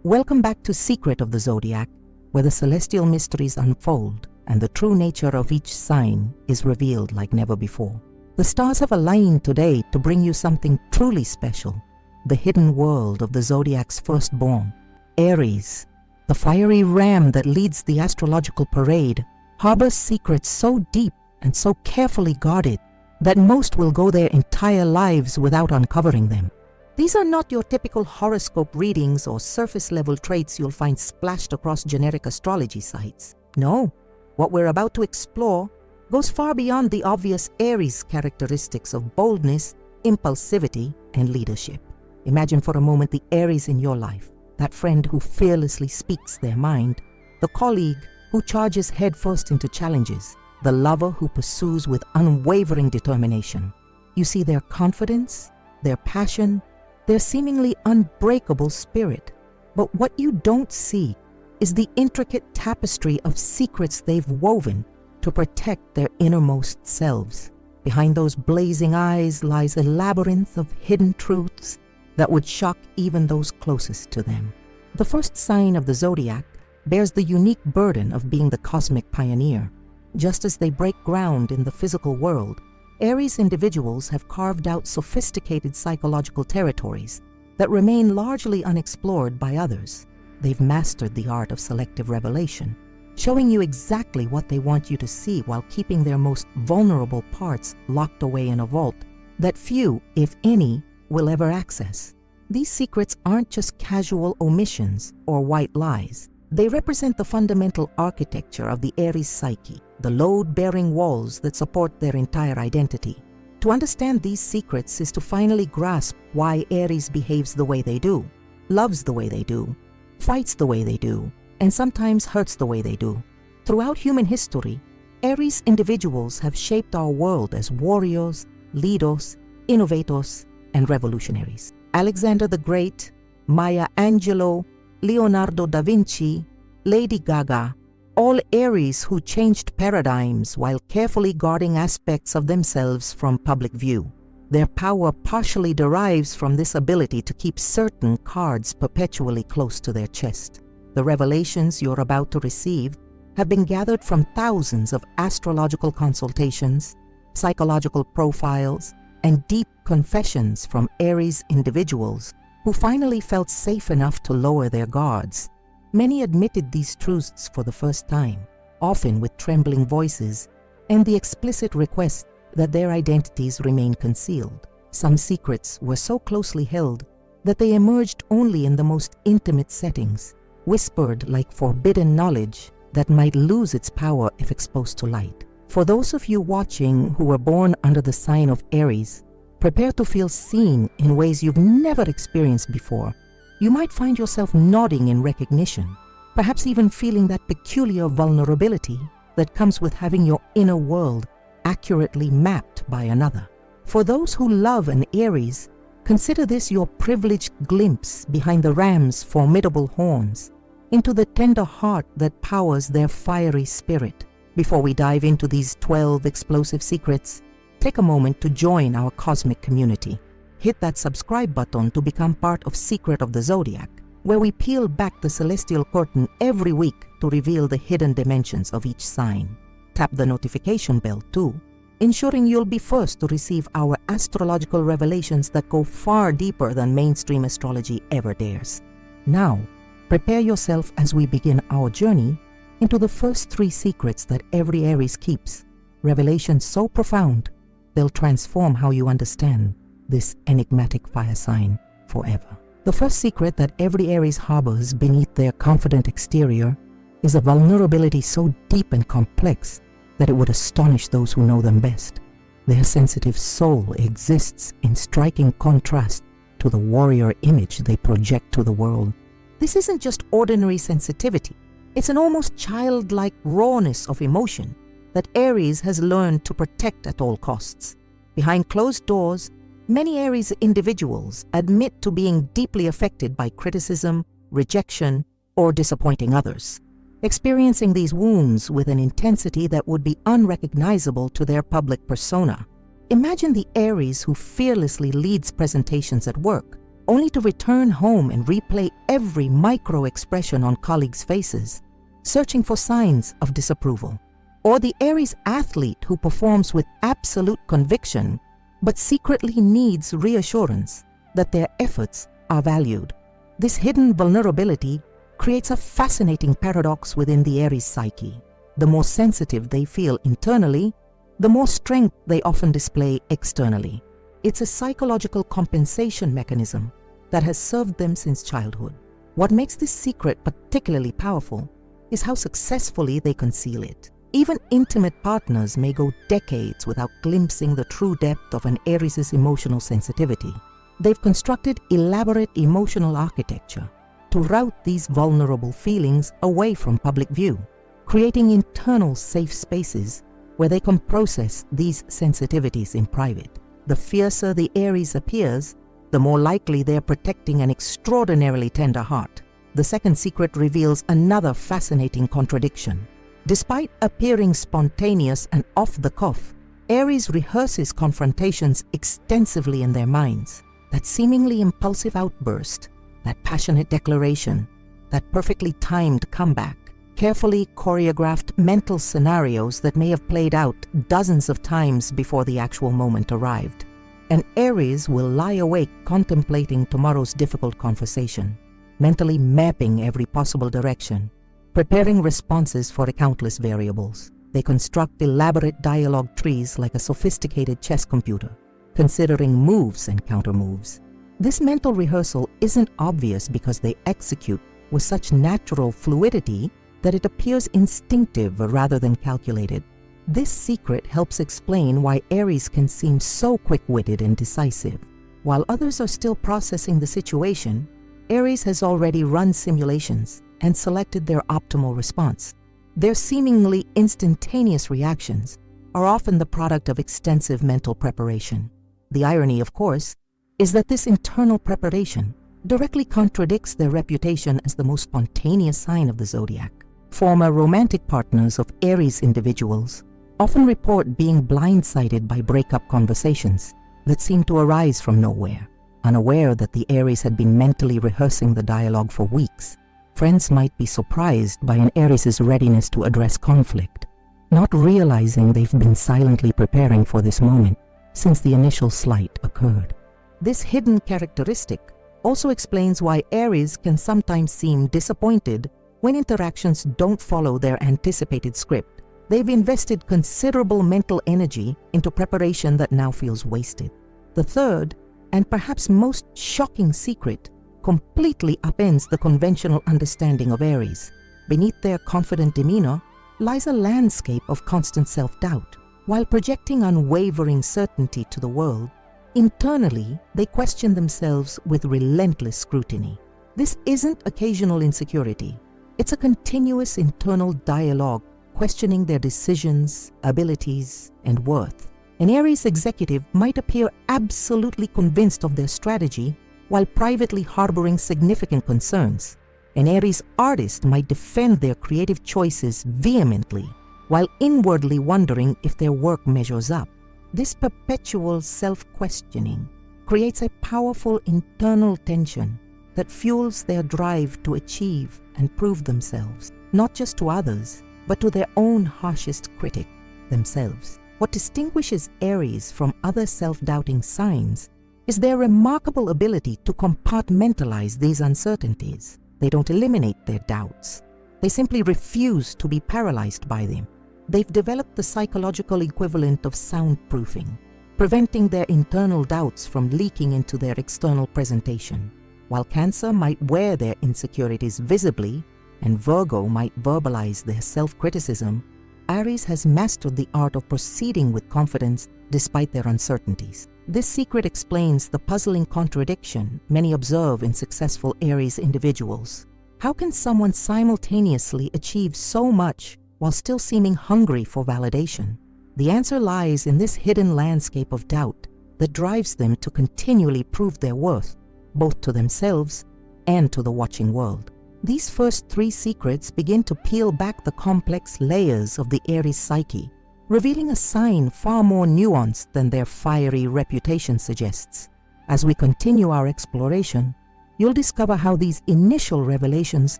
Welcome back to Secret of the Zodiac, where the celestial mysteries unfold and the true nature of each sign is revealed like never before. The stars have aligned today to bring you something truly special, the hidden world of the Zodiac's firstborn, Aries. The fiery ram that leads the astrological parade harbors secrets so deep and so carefully guarded that most will go their entire lives without uncovering them. These are not your typical horoscope readings or surface-level traits you'll find splashed across generic astrology sites. No, what we're about to explore goes far beyond the obvious Aries characteristics of boldness, impulsivity, and leadership. Imagine for a moment the Aries in your life, that friend who fearlessly speaks their mind, the colleague who charges headfirst into challenges, the lover who pursues with unwavering determination. You see their confidence, their passion, their seemingly unbreakable spirit. But what you don't see is the intricate tapestry of secrets they've woven to protect their innermost selves. Behind those blazing eyes lies a labyrinth of hidden truths that would shock even those closest to them. The first sign of the zodiac bears the unique burden of being the cosmic pioneer. Just as they break ground in the physical world, Aries individuals have carved out sophisticated psychological territories that remain largely unexplored by others. They've mastered the art of selective revelation, showing you exactly what they want you to see while keeping their most vulnerable parts locked away in a vault that few, if any, will ever access. These secrets aren't just casual omissions or white lies. They represent the fundamental architecture of the Aries psyche, the load-bearing walls that support their entire identity. To understand these secrets is to finally grasp why Aries behaves the way they do, loves the way they do, fights the way they do, and sometimes hurts the way they do. Throughout human history, Aries individuals have shaped our world as warriors, leaders, innovators, and revolutionaries. Alexander the Great, Maya Angelou, Leonardo da Vinci, Lady Gaga, all Aries who changed paradigms while carefully guarding aspects of themselves from public view. Their power partially derives from this ability to keep certain cards perpetually close to their chest. The revelations you're about to receive have been gathered from thousands of astrological consultations, psychological profiles, and deep confessions from Aries individuals who finally felt safe enough to lower their guards. Many admitted these truths for the first time, often with trembling voices and the explicit request that their identities remain concealed. Some secrets were so closely held that they emerged only in the most intimate settings, whispered like forbidden knowledge that might lose its power if exposed to light. For those of you watching who were born under the sign of Aries, prepare to feel seen in ways you've never experienced before. You might find yourself nodding in recognition, perhaps even feeling that peculiar vulnerability that comes with having your inner world accurately mapped by another. For those who love an Aries, consider this your privileged glimpse behind the ram's formidable horns, into the tender heart that powers their fiery spirit. Before we dive into these 12 explosive secrets, take a moment to join our cosmic community. Hit that subscribe button to become part of Secret of the Zodiac, where we peel back the celestial curtain every week to reveal the hidden dimensions of each sign. Tap the notification bell too, ensuring you'll be first to receive our astrological revelations that go far deeper than mainstream astrology ever dares. Now, prepare yourself as we begin our journey into the first 3 secrets that every Aries keeps, revelations so profound they'll transform how you understand this enigmatic fire sign forever. The first secret that every Aries harbors beneath their confident exterior is a vulnerability so deep and complex that it would astonish those who know them best. Their sensitive soul exists in striking contrast to the warrior image they project to the world. This isn't just ordinary sensitivity. It's an almost childlike rawness of emotion that Aries has learned to protect at all costs. Behind closed doors, many Aries individuals admit to being deeply affected by criticism, rejection, or disappointing others, experiencing these wounds with an intensity that would be unrecognizable to their public persona. Imagine the Aries who fearlessly leads presentations at work, only to return home and replay every micro-expression on colleagues' faces, searching for signs of disapproval. Or the Aries athlete who performs with absolute conviction but secretly needs reassurance that their efforts are valued. This hidden vulnerability creates a fascinating paradox within the Aries psyche. The more sensitive they feel internally, the more strength they often display externally. It's a psychological compensation mechanism that has served them since childhood. What makes this secret particularly powerful is how successfully they conceal it. Even intimate partners may go decades without glimpsing the true depth of an Aries' emotional sensitivity. They've constructed elaborate emotional architecture to route these vulnerable feelings away from public view, creating internal safe spaces where they can process these sensitivities in private. The fiercer the Aries appears, the more likely they're protecting an extraordinarily tender heart. The second secret reveals another fascinating contradiction. Despite appearing spontaneous and off the cuff, Aries rehearses confrontations extensively in their minds. That seemingly impulsive outburst, that passionate declaration, that perfectly timed comeback, carefully choreographed mental scenarios that may have played out dozens of times before the actual moment arrived. An Aries will lie awake contemplating tomorrow's difficult conversation, mentally mapping every possible direction, preparing responses for the countless variables. They construct elaborate dialogue trees like a sophisticated chess computer, considering moves and countermoves. This mental rehearsal isn't obvious because they execute with such natural fluidity that it appears instinctive rather than calculated. This secret helps explain why Aries can seem so quick-witted and decisive. While others are still processing the situation, Aries has already run simulations and selected their optimal response. Their seemingly instantaneous reactions are often the product of extensive mental preparation. The irony, of course, is that this internal preparation directly contradicts their reputation as the most spontaneous sign of the zodiac. Former romantic partners of Aries individuals often report being blindsided by breakup conversations that seem to arise from nowhere. Unaware that the Aries had been mentally rehearsing the dialogue for weeks, friends might be surprised by an Aries' readiness to address conflict, not realizing they've been silently preparing for this moment since the initial slight occurred. This hidden characteristic also explains why Aries can sometimes seem disappointed when interactions don't follow their anticipated script. They've invested considerable mental energy into preparation that now feels wasted. The third, and perhaps most shocking secret, completely upends the conventional understanding of Aries. Beneath their confident demeanor lies a landscape of constant self-doubt. While projecting unwavering certainty to the world, internally they question themselves with relentless scrutiny. This isn't occasional insecurity. It's a continuous internal dialogue questioning their decisions, abilities, and worth. An Aries executive might appear absolutely convinced of their strategy while privately harboring significant concerns. An Aries artist might defend their creative choices vehemently while inwardly wondering if their work measures up. This perpetual self-questioning creates a powerful internal tension that fuels their drive to achieve and prove themselves, not just to others, but to their own harshest critic, themselves. What distinguishes Aries from other self-doubting signs is their remarkable ability to compartmentalize these uncertainties. They don't eliminate their doubts. They simply refuse to be paralyzed by them. They've developed the psychological equivalent of soundproofing, preventing their internal doubts from leaking into their external presentation. While Cancer might wear their insecurities visibly and Virgo might verbalize their self-criticism, Aries has mastered the art of proceeding with confidence despite their uncertainties. This secret explains the puzzling contradiction many observe in successful Aries individuals. How can someone simultaneously achieve so much while still seeming hungry for validation? The answer lies in this hidden landscape of doubt that drives them to continually prove their worth, both to themselves and to the watching world. These first three secrets begin to peel back the complex layers of the Aries psyche, revealing a sign far more nuanced than their fiery reputation suggests. As we continue our exploration, you'll discover how these initial revelations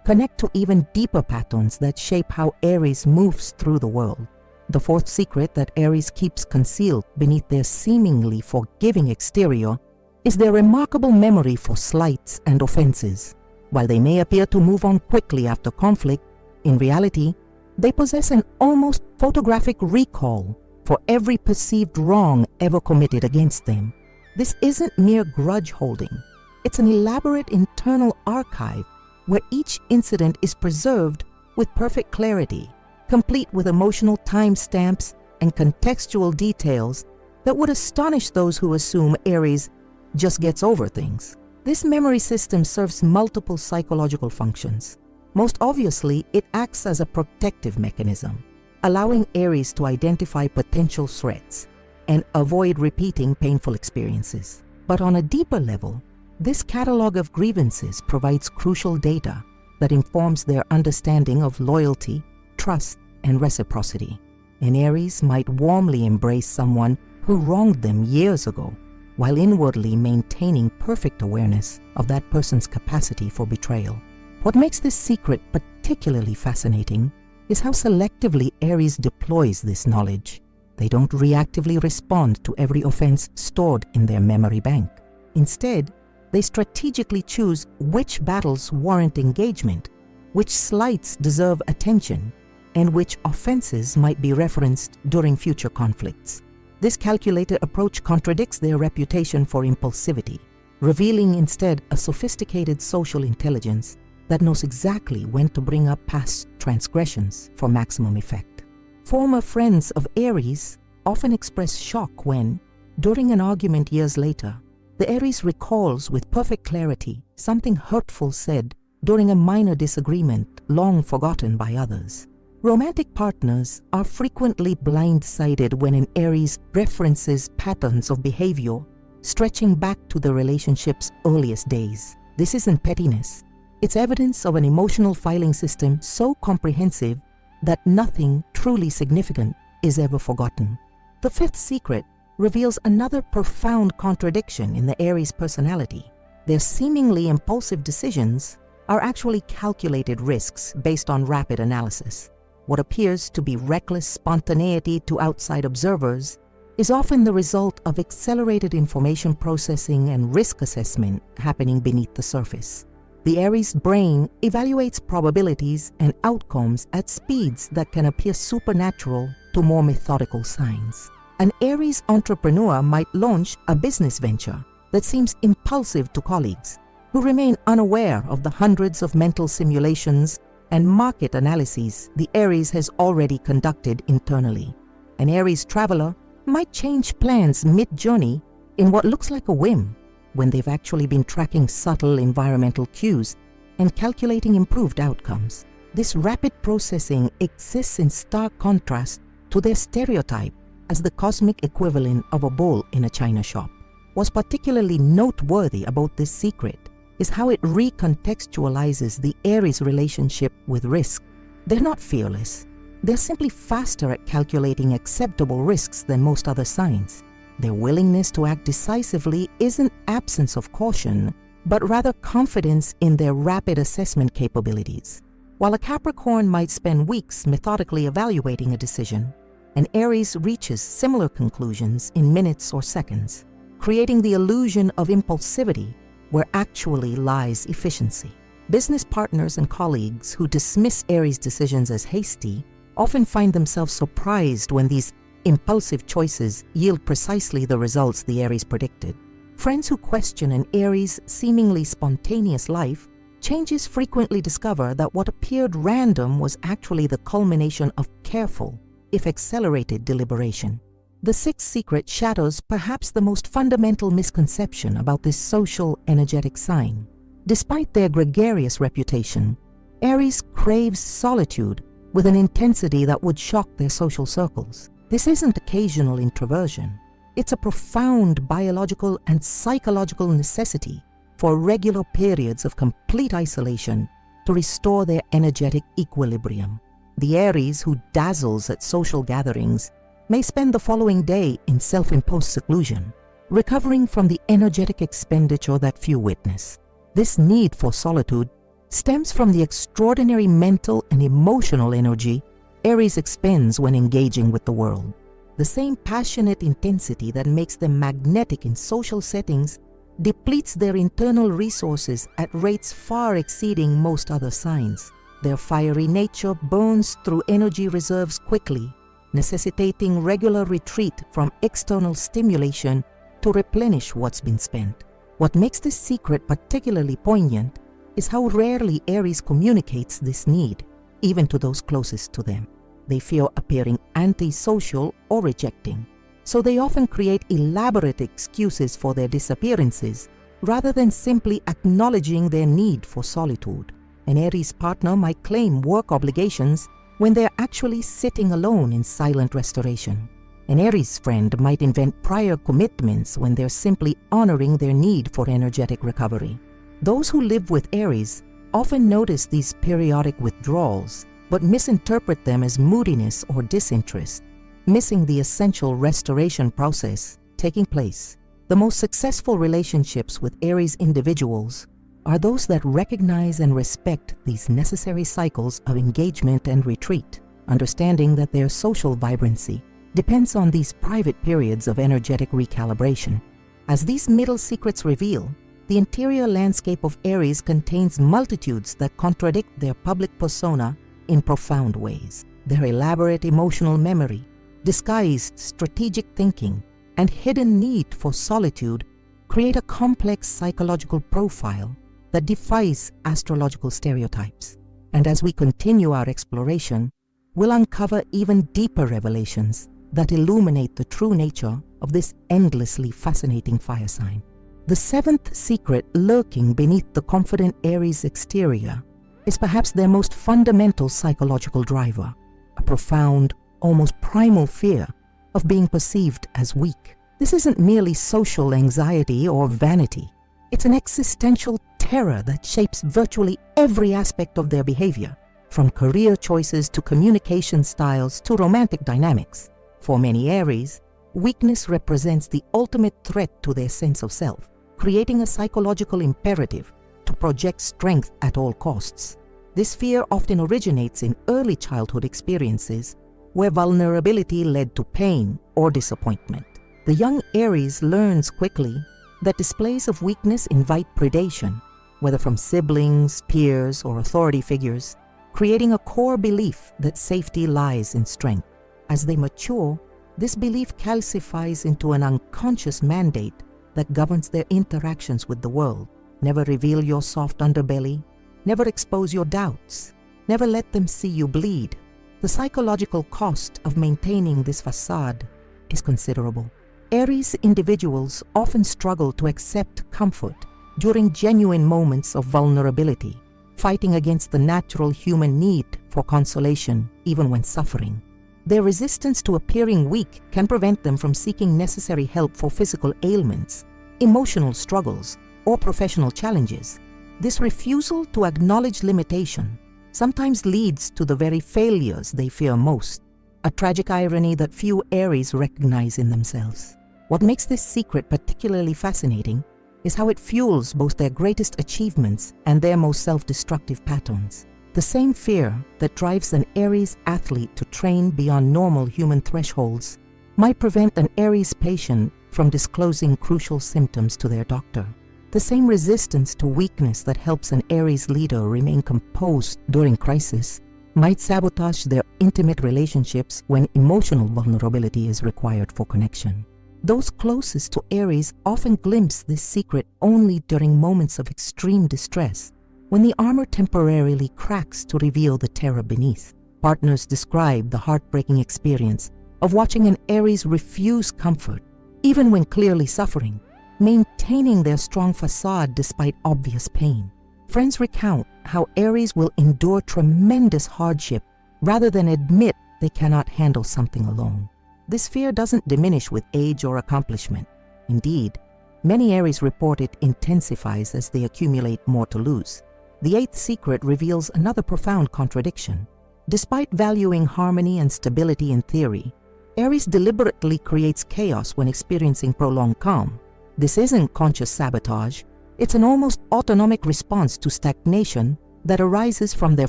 connect to even deeper patterns that shape how Aries moves through the world. The fourth secret that Aries keeps concealed beneath their seemingly forgiving exterior is their remarkable memory for slights and offenses. While they may appear to move on quickly after conflict, in reality, they possess an almost photographic recall for every perceived wrong ever committed against them. This isn't mere grudge holding. It's an elaborate internal archive where each incident is preserved with perfect clarity, complete with emotional timestamps and contextual details that would astonish those who assume Aries just gets over things. This memory system serves multiple psychological functions. Most obviously, it acts as a protective mechanism, allowing Aries to identify potential threats and avoid repeating painful experiences. But on a deeper level, this catalog of grievances provides crucial data that informs their understanding of loyalty, trust, and reciprocity. An Aries might warmly embrace someone who wronged them years ago, while inwardly maintaining perfect awareness of that person's capacity for betrayal. What makes this secret particularly fascinating is how selectively Aries deploys this knowledge. They don't reactively respond to every offense stored in their memory bank. Instead, they strategically choose which battles warrant engagement, which slights deserve attention, and which offenses might be referenced during future conflicts. This calculated approach contradicts their reputation for impulsivity, revealing instead a sophisticated social intelligence that knows exactly when to bring up past transgressions for maximum effect. Former friends of Aries often express shock when, during an argument years later, the Aries recalls with perfect clarity something hurtful said during a minor disagreement long forgotten by others. Romantic partners are frequently blindsided when an Aries references patterns of behavior stretching back to the relationship's earliest days. This isn't pettiness. It's evidence of an emotional filing system so comprehensive that nothing truly significant is ever forgotten. The fifth secret reveals another profound contradiction in the Aries personality. Their seemingly impulsive decisions are actually calculated risks based on rapid analysis. What appears to be reckless spontaneity to outside observers is often the result of accelerated information processing and risk assessment happening beneath the surface. The Aries brain evaluates probabilities and outcomes at speeds that can appear supernatural to more methodical signs. An Aries entrepreneur might launch a business venture that seems impulsive to colleagues who remain unaware of the hundreds of mental simulations and market analyses the Aries has already conducted internally. An Aries traveler might change plans mid-journey in what looks like a whim, when they've actually been tracking subtle environmental cues and calculating improved outcomes. This rapid processing exists in stark contrast to their stereotype as the cosmic equivalent of a bull in a china shop. What's particularly noteworthy about this secret is how it recontextualizes the Aries relationship with risk. They're not fearless. They're simply faster at calculating acceptable risks than most other signs. Their willingness to act decisively isn't absence of caution, but rather confidence in their rapid assessment capabilities. While a Capricorn might spend weeks methodically evaluating a decision, an Aries reaches similar conclusions in minutes or seconds, creating the illusion of impulsivity where actually lies efficiency. Business partners and colleagues who dismiss Aries decisions as hasty often find themselves surprised when these impulsive choices yield precisely the results the Aries predicted. Friends who question an Aries' seemingly spontaneous life changes frequently discover that what appeared random was actually the culmination of careful, if accelerated, deliberation. The sixth secret shadows perhaps the most fundamental misconception about this social, energetic sign. Despite their gregarious reputation, Aries craves solitude with an intensity that would shock their social circles. This isn't occasional introversion. It's a profound biological and psychological necessity for regular periods of complete isolation to restore their energetic equilibrium. The Aries who dazzles at social gatherings may spend the following day in self-imposed seclusion, recovering from the energetic expenditure that few witness. This need for solitude stems from the extraordinary mental and emotional energy Aries expends when engaging with the world. The same passionate intensity that makes them magnetic in social settings depletes their internal resources at rates far exceeding most other signs. Their fiery nature burns through energy reserves quickly, necessitating regular retreat from external stimulation to replenish what's been spent. What makes this secret particularly poignant is how rarely Aries communicates this need, even to those closest to them. They fear appearing antisocial or rejecting, so they often create elaborate excuses for their disappearances rather than simply acknowledging their need for solitude. An Aries partner might claim work obligations when they're actually sitting alone in silent restoration. An Aries friend might invent prior commitments when they're simply honoring their need for energetic recovery. Those who live with Aries often notice these periodic withdrawals, but misinterpret them as moodiness or disinterest, missing the essential restoration process taking place. The most successful relationships with Aries individuals are those that recognize and respect these necessary cycles of engagement and retreat, understanding that their social vibrancy depends on these private periods of energetic recalibration. As these middle secrets reveal, the interior landscape of Aries contains multitudes that contradict their public persona in profound ways. Their elaborate emotional memory, disguised strategic thinking, and hidden need for solitude create a complex psychological profile that defies astrological stereotypes. And as we continue our exploration, we'll uncover even deeper revelations that illuminate the true nature of this endlessly fascinating fire sign. The seventh secret lurking beneath the confident Aries exterior is perhaps their most fundamental psychological driver, a profound, almost primal fear of being perceived as weak. This isn't merely social anxiety or vanity. It's an existential terror that shapes virtually every aspect of their behavior, from career choices to communication styles to romantic dynamics. For many Aries, weakness represents the ultimate threat to their sense of self, creating a psychological imperative to project strength at all costs. This fear often originates in early childhood experiences where vulnerability led to pain or disappointment. The young Aries learns quickly that displays of weakness invite predation, whether from siblings, peers, or authority figures, creating a core belief that safety lies in strength. As they mature, this belief calcifies into an unconscious mandate that governs their interactions with the world. Never reveal your soft underbelly, never expose your doubts, never let them see you bleed. The psychological cost of maintaining this facade is considerable. Aries individuals often struggle to accept comfort during genuine moments of vulnerability, fighting against the natural human need for consolation even when suffering. Their resistance to appearing weak can prevent them from seeking necessary help for physical ailments, emotional struggles, or professional challenges. This refusal to acknowledge limitation sometimes leads to the very failures they fear most, a tragic irony that few Aries recognize in themselves. What makes this secret particularly fascinating is how it fuels both their greatest achievements and their most self-destructive patterns. The same fear that drives an Aries athlete to train beyond normal human thresholds might prevent an Aries patient from disclosing crucial symptoms to their doctor. The same resistance to weakness that helps an Aries leader remain composed during crisis might sabotage their intimate relationships when emotional vulnerability is required for connection. Those closest to Aries often glimpse this secret only during moments of extreme distress, when the armor temporarily cracks to reveal the terror beneath. Partners describe the heartbreaking experience of watching an Aries refuse comfort, even when clearly suffering, maintaining their strong facade despite obvious pain. Friends recount how Aries will endure tremendous hardship rather than admit they cannot handle something alone. This fear doesn't diminish with age or accomplishment. Indeed, many Aries report it intensifies as they accumulate more to lose. The eighth secret reveals another profound contradiction. Despite valuing harmony and stability in theory, Aries deliberately creates chaos when experiencing prolonged calm. This isn't conscious sabotage, it's an almost autonomic response to stagnation that arises from their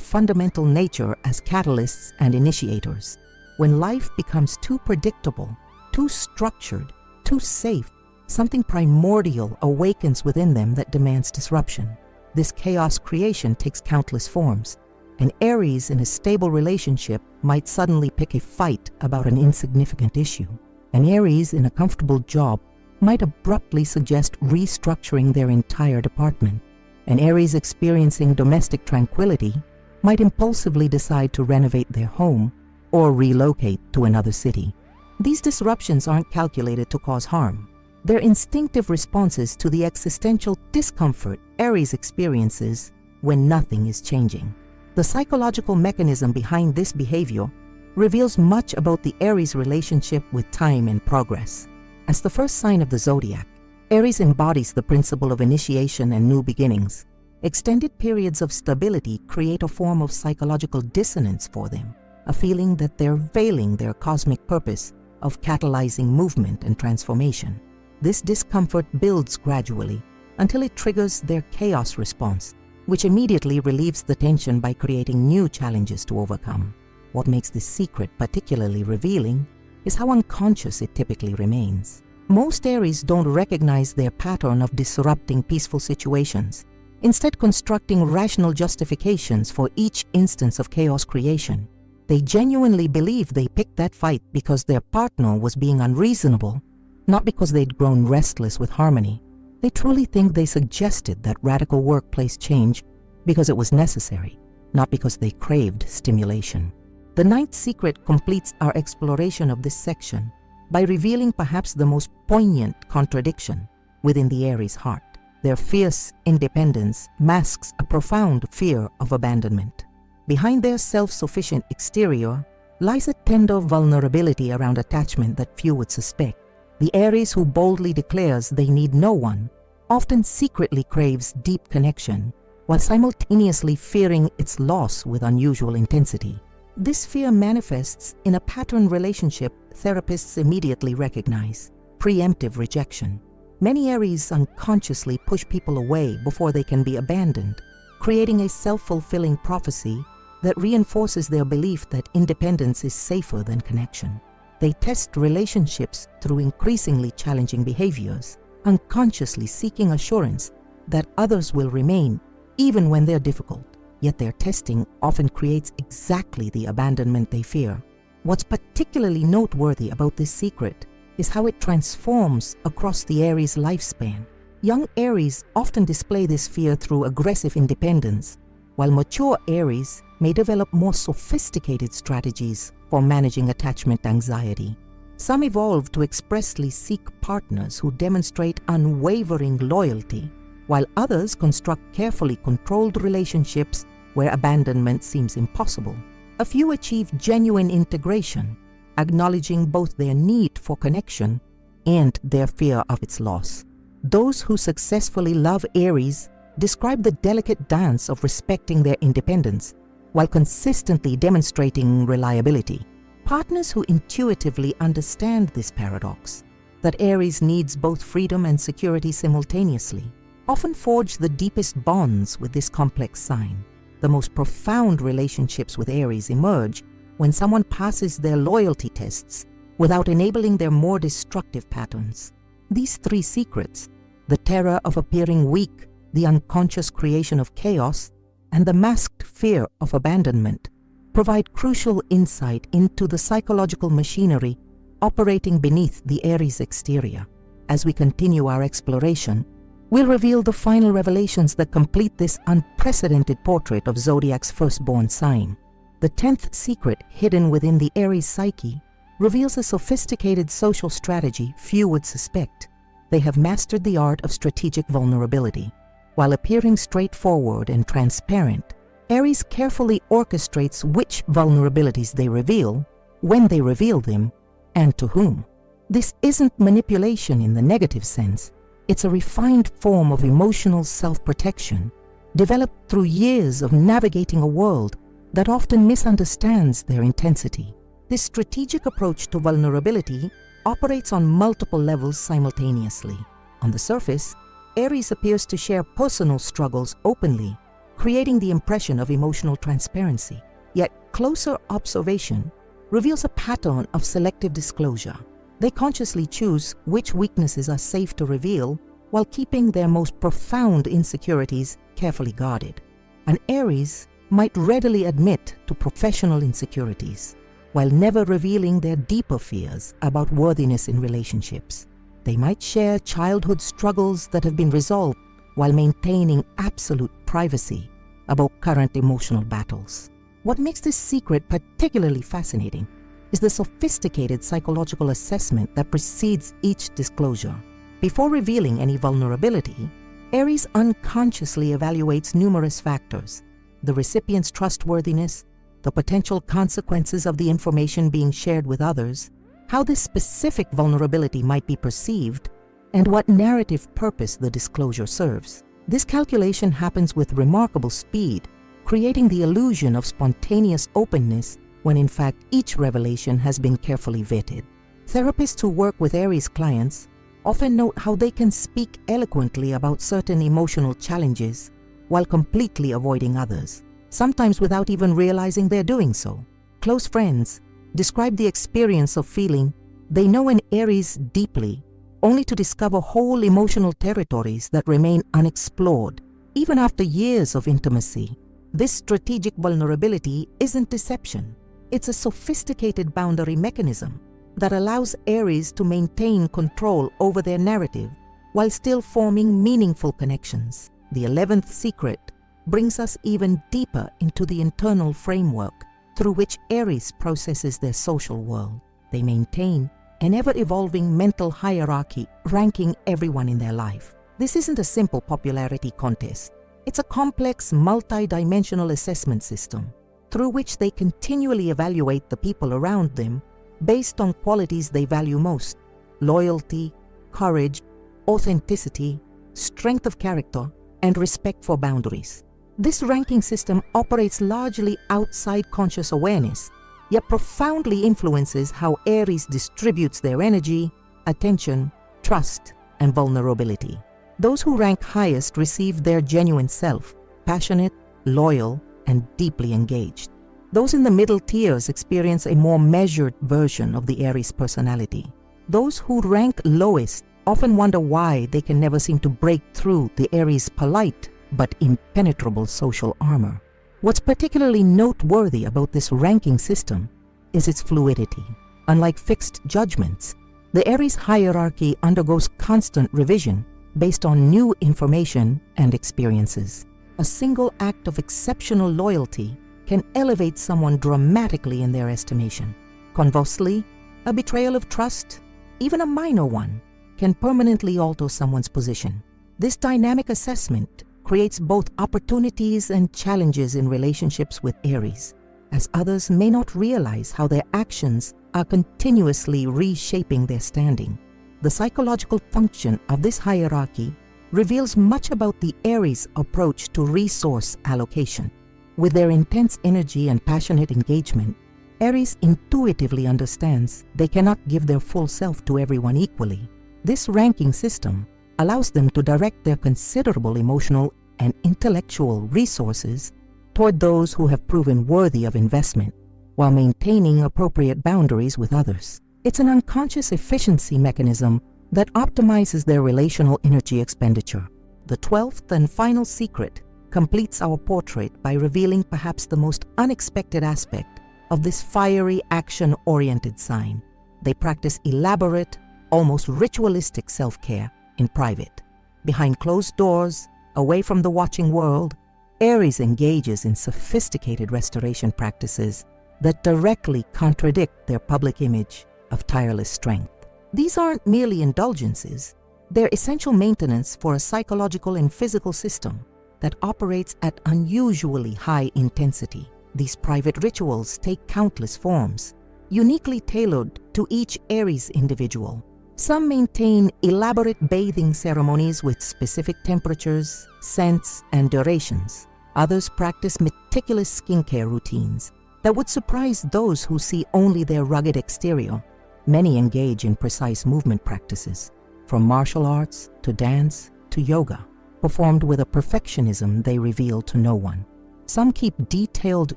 fundamental nature as catalysts and initiators. When life becomes too predictable, too structured, too safe, something primordial awakens within them that demands disruption. This chaos creation takes countless forms. An Aries in a stable relationship might suddenly pick a fight about an insignificant issue. An Aries in a comfortable job might abruptly suggest restructuring their entire department. An Aries experiencing domestic tranquility might impulsively decide to renovate their home or relocate to another city. These disruptions aren't calculated to cause harm. They're instinctive responses to the existential discomfort Aries experiences when nothing is changing. The psychological mechanism behind this behavior reveals much about the Aries relationship with time and progress. As the first sign of the zodiac, Aries embodies the principle of initiation and new beginnings. Extended periods of stability create a form of psychological dissonance for them, a feeling that they're veiling their cosmic purpose of catalyzing movement and transformation. This discomfort builds gradually until it triggers their chaos response, which immediately relieves the tension by creating new challenges to overcome. What makes this secret particularly revealing is how unconscious it typically remains. Most Aries don't recognize their pattern of disrupting peaceful situations, instead constructing rational justifications for each instance of chaos creation. They genuinely believe they picked that fight because their partner was being unreasonable, not because they'd grown restless with harmony. They truly think they suggested that radical workplace change because it was necessary, not because they craved stimulation. The ninth secret completes our exploration of this section by revealing perhaps the most poignant contradiction within the Aries heart. Their fierce independence masks a profound fear of abandonment. Behind their self-sufficient exterior lies a tender vulnerability around attachment that few would suspect. The Aries who boldly declares they need no one often secretly craves deep connection, while simultaneously fearing its loss with unusual intensity. This fear manifests in a pattern relationship therapists immediately recognize: preemptive rejection. Many Aries unconsciously push people away before they can be abandoned, creating a self-fulfilling prophecy that reinforces their belief that independence is safer than connection. They test relationships through increasingly challenging behaviors, unconsciously seeking assurance that others will remain even when they're difficult. Yet their testing often creates exactly the abandonment they fear. What's particularly noteworthy about this secret is how it transforms across the Aries lifespan. Young Aries often display this fear through aggressive independence, while mature Aries may develop more sophisticated strategies for managing attachment anxiety. Some evolve to expressly seek partners who demonstrate unwavering loyalty, while others construct carefully controlled relationships where abandonment seems impossible. A few achieve genuine integration, acknowledging both their need for connection and their fear of its loss. Those who successfully love Aries describe the delicate dance of respecting their independence while consistently demonstrating reliability. Partners who intuitively understand this paradox, that Aries needs both freedom and security simultaneously, often forge the deepest bonds with this complex sign. The most profound relationships with Aries emerge when someone passes their loyalty tests without enabling their more destructive patterns. These three secrets, the terror of appearing weak, the unconscious creation of chaos, and the masked fear of abandonment, provide crucial insight into the psychological machinery operating beneath the Aries exterior. As we continue our exploration, we'll reveal the final revelations that complete this unprecedented portrait of Zodiac's firstborn sign. The 10th secret hidden within the Aries psyche reveals a sophisticated social strategy few would suspect. They have mastered the art of strategic vulnerability. While appearing straightforward and transparent, Aries carefully orchestrates which vulnerabilities they reveal, when they reveal them, and to whom. This isn't manipulation in the negative sense. It's a refined form of emotional self-protection, developed through years of navigating a world that often misunderstands their intensity. This strategic approach to vulnerability operates on multiple levels simultaneously. On the surface, Aries appears to share personal struggles openly, creating the impression of emotional transparency. Yet closer observation reveals a pattern of selective disclosure. They consciously choose which weaknesses are safe to reveal while keeping their most profound insecurities carefully guarded. An Aries might readily admit to professional insecurities, while never revealing their deeper fears about worthiness in relationships. They might share childhood struggles that have been resolved while maintaining absolute privacy about current emotional battles. What makes this secret particularly fascinating is the sophisticated psychological assessment that precedes each disclosure. Before revealing any vulnerability, Aries unconsciously evaluates numerous factors: the recipient's trustworthiness, the potential consequences of the information being shared with others, how this specific vulnerability might be perceived, and what narrative purpose the disclosure serves. This calculation happens with remarkable speed, creating the illusion of spontaneous openness when in fact each revelation has been carefully vetted. Therapists who work with Aries clients often note how they can speak eloquently about certain emotional challenges while completely avoiding others, sometimes without even realizing they're doing so. Close friends describe the experience of feeling they know an Aries deeply, only to discover whole emotional territories that remain unexplored, even after years of intimacy. This strategic vulnerability isn't deception. It's a sophisticated boundary mechanism that allows Aries to maintain control over their narrative while still forming meaningful connections. The 11th secret brings us even deeper into the internal framework through which Aries processes their social world. They maintain an ever-evolving mental hierarchy ranking everyone in their life. This isn't a simple popularity contest. It's a complex, multi-dimensional assessment system through which they continually evaluate the people around them based on qualities they value most: loyalty, courage, authenticity, strength of character, and respect for boundaries. This ranking system operates largely outside conscious awareness, yet profoundly influences how Aries distributes their energy, attention, trust, and vulnerability. Those who rank highest receive their genuine self, passionate, loyal, and deeply engaged. Those in the middle tiers experience a more measured version of the Aries personality. Those who rank lowest often wonder why they can never seem to break through the Aries' polite but impenetrable social armor. What's particularly noteworthy about this ranking system is its fluidity. Unlike fixed judgments, the Aries hierarchy undergoes constant revision based on new information and experiences. A single act of exceptional loyalty can elevate someone dramatically in their estimation. Conversely, a betrayal of trust, even a minor one, can permanently alter someone's position. This dynamic assessment creates both opportunities and challenges in relationships with Aries, as others may not realize how their actions are continuously reshaping their standing. The psychological function of this hierarchy reveals much about the Aries' approach to resource allocation. With their intense energy and passionate engagement, Aries intuitively understands they cannot give their full self to everyone equally. This ranking system allows them to direct their considerable emotional and intellectual resources toward those who have proven worthy of investment, while maintaining appropriate boundaries with others. It's an unconscious efficiency mechanism that optimizes their relational energy expenditure. The 12th and final secret completes our portrait by revealing perhaps the most unexpected aspect of this fiery, action-oriented sign. They practice elaborate, almost ritualistic self-care in private. Behind closed doors, away from the watching world, Aries engages in sophisticated restoration practices that directly contradict their public image of tireless strength. These aren't merely indulgences, they're essential maintenance for a psychological and physical system that operates at unusually high intensity. These private rituals take countless forms, uniquely tailored to each Aries individual. Some maintain elaborate bathing ceremonies with specific temperatures, scents, and durations. Others practice meticulous skincare routines that would surprise those who see only their rugged exterior. Many engage in precise movement practices, from martial arts to dance to yoga, performed with a perfectionism they reveal to no one. Some keep detailed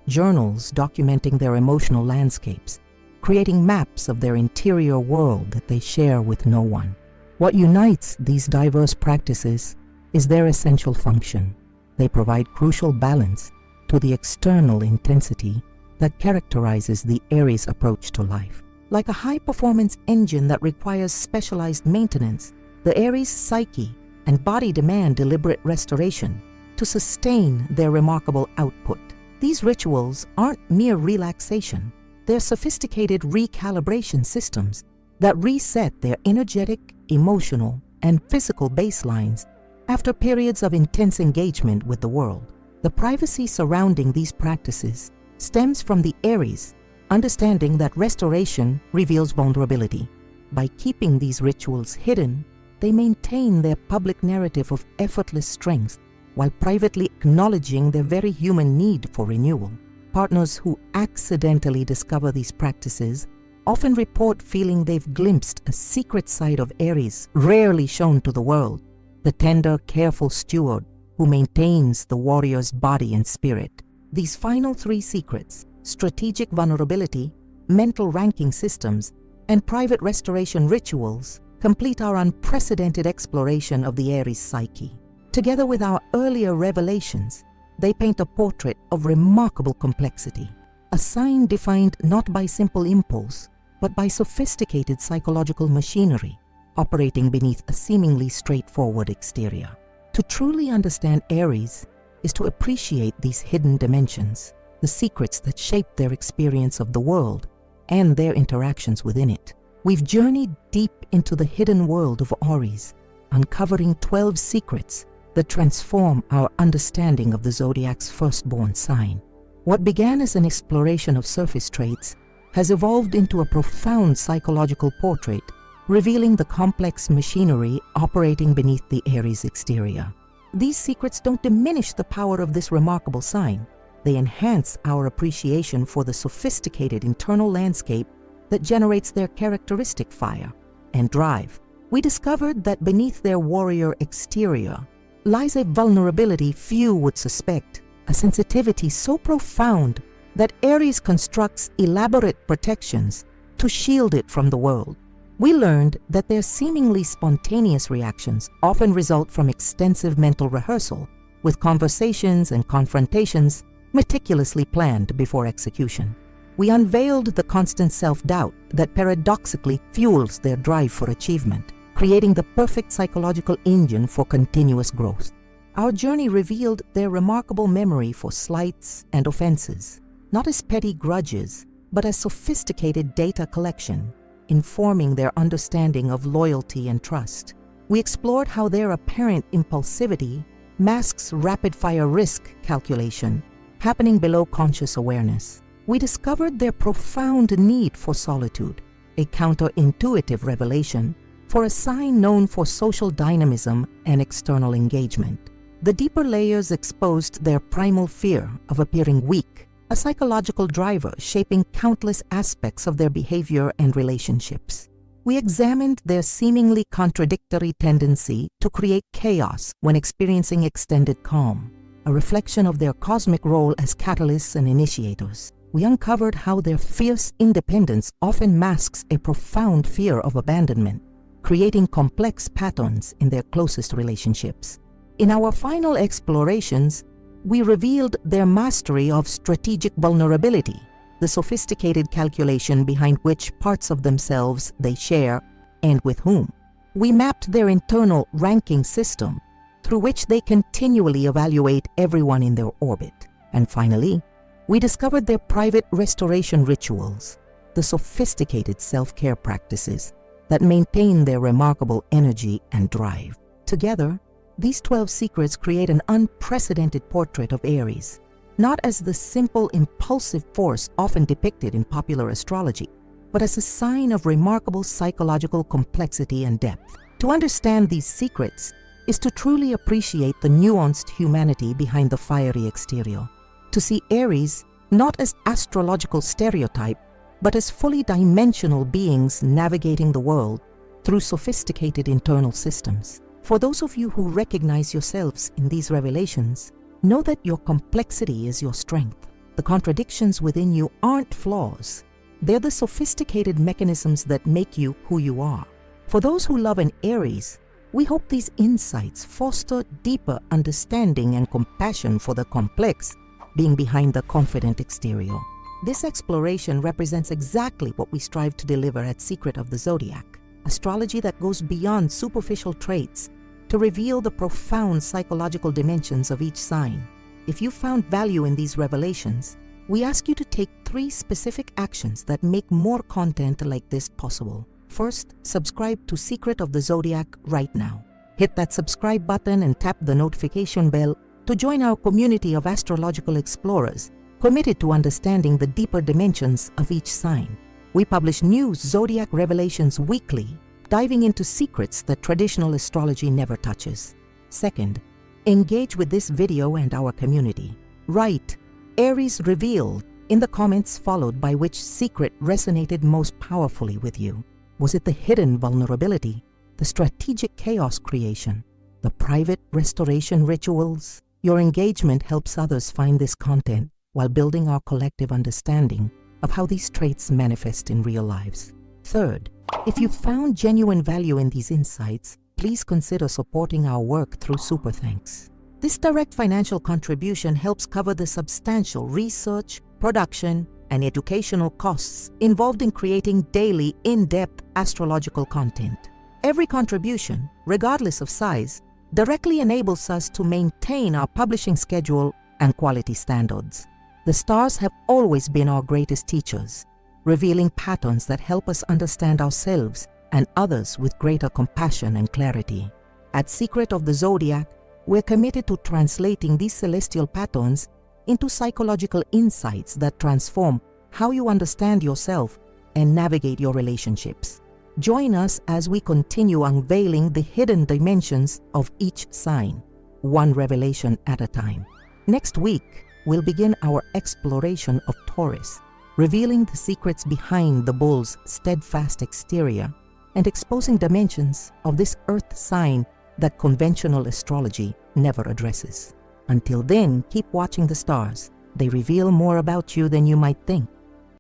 journals documenting their emotional landscapes, creating maps of their interior world that they share with no one. What unites these diverse practices is their essential function. They provide crucial balance to the external intensity that characterizes the Aries approach to life. Like a high-performance engine that requires specialized maintenance, the Aries psyche and body demand deliberate restoration to sustain their remarkable output. These rituals aren't mere relaxation. They're sophisticated recalibration systems that reset their energetic, emotional, and physical baselines after periods of intense engagement with the world. The privacy surrounding these practices stems from the Aries understanding that restoration reveals vulnerability. By keeping these rituals hidden, they maintain their public narrative of effortless strength while privately acknowledging their very human need for renewal. Partners who accidentally discover these practices often report feeling they've glimpsed a secret side of Aries rarely shown to the world, the tender, careful steward who maintains the warrior's body and spirit. These final three secrets, strategic vulnerability, mental ranking systems, and private restoration rituals, complete our unprecedented exploration of the Aries psyche. Together with our earlier revelations, they paint a portrait of remarkable complexity, a sign defined not by simple impulse, but by sophisticated psychological machinery operating beneath a seemingly straightforward exterior. To truly understand Aries is to appreciate these hidden dimensions, the secrets that shape their experience of the world and their interactions within it. We've journeyed deep into the hidden world of Aries, uncovering 12 secrets that transform our understanding of the zodiac's firstborn sign. What began as an exploration of surface traits has evolved into a profound psychological portrait, revealing the complex machinery operating beneath the Aries exterior. These secrets don't diminish the power of this remarkable sign. They enhance our appreciation for the sophisticated internal landscape that generates their characteristic fire and drive. We discovered that beneath their warrior exterior lies a vulnerability few would suspect, a sensitivity so profound that Aries constructs elaborate protections to shield it from the world. We learned that their seemingly spontaneous reactions often result from extensive mental rehearsal, with conversations and confrontations meticulously planned before execution. We unveiled the constant self-doubt that paradoxically fuels their drive for achievement, creating the perfect psychological engine for continuous growth. Our journey revealed their remarkable memory for slights and offenses, not as petty grudges, but as sophisticated data collection, informing their understanding of loyalty and trust. We explored how their apparent impulsivity masks rapid-fire risk calculation happening below conscious awareness. We discovered their profound need for solitude, a counterintuitive revelation for a sign known for social dynamism and external engagement. The deeper layers exposed their primal fear of appearing weak, a psychological driver shaping countless aspects of their behavior and relationships. We examined their seemingly contradictory tendency to create chaos when experiencing extended calm, a reflection of their cosmic role as catalysts and initiators. We uncovered how their fierce independence often masks a profound fear of abandonment, creating complex patterns in their closest relationships. In our final explorations, we revealed their mastery of strategic vulnerability, the sophisticated calculation behind which parts of themselves they share and with whom. We mapped their internal ranking system through which they continually evaluate everyone in their orbit. And finally, we discovered their private restoration rituals, the sophisticated self-care practices that maintain their remarkable energy and drive. Together, these 12 secrets create an unprecedented portrait of Aries, not as the simple impulsive force often depicted in popular astrology, but as a sign of remarkable psychological complexity and depth. To understand these secrets is to truly appreciate the nuanced humanity behind the fiery exterior, to see Aries not as astrological stereotype, but as fully dimensional beings navigating the world through sophisticated internal systems. For those of you who recognize yourselves in these revelations, know that your complexity is your strength. The contradictions within you aren't flaws. They're the sophisticated mechanisms that make you who you are. For those who love an Aries, we hope these insights foster deeper understanding and compassion for the complex being behind the confident exterior. This exploration represents exactly what we strive to deliver at Secret of the Zodiac, astrology that goes beyond superficial traits to reveal the profound psychological dimensions of each sign. If you found value in these revelations, we ask you to take 3 specific actions that make more content like this possible. First, subscribe to Secret of the Zodiac right now. Hit that subscribe button and tap the notification bell to join our community of astrological explorers committed to understanding the deeper dimensions of each sign. We publish new zodiac revelations weekly, diving into secrets that traditional astrology never touches. Second, engage with this video and our community. Write Aries Revealed in the comments, followed by which secret resonated most powerfully with you. Was it the hidden vulnerability, the strategic chaos creation, the private restoration rituals? Your engagement helps others find this content while building our collective understanding of how these traits manifest in real lives. Third, if you found genuine value in these insights, please consider supporting our work through Super Thanks. This direct financial contribution helps cover the substantial research, production, and educational costs involved in creating daily, in-depth astrological content. Every contribution, regardless of size, directly enables us to maintain our publishing schedule and quality standards. The stars have always been our greatest teachers, revealing patterns that help us understand ourselves and others with greater compassion and clarity. At Secret of the Zodiac, we're committed to translating these celestial patterns into psychological insights that transform how you understand yourself and navigate your relationships. Join us as we continue unveiling the hidden dimensions of each sign, one revelation at a time. Next week, we'll begin our exploration of Taurus, revealing the secrets behind the bull's steadfast exterior and exposing dimensions of this earth sign that conventional astrology never addresses. Until then, keep watching the stars. They reveal more about you than you might think.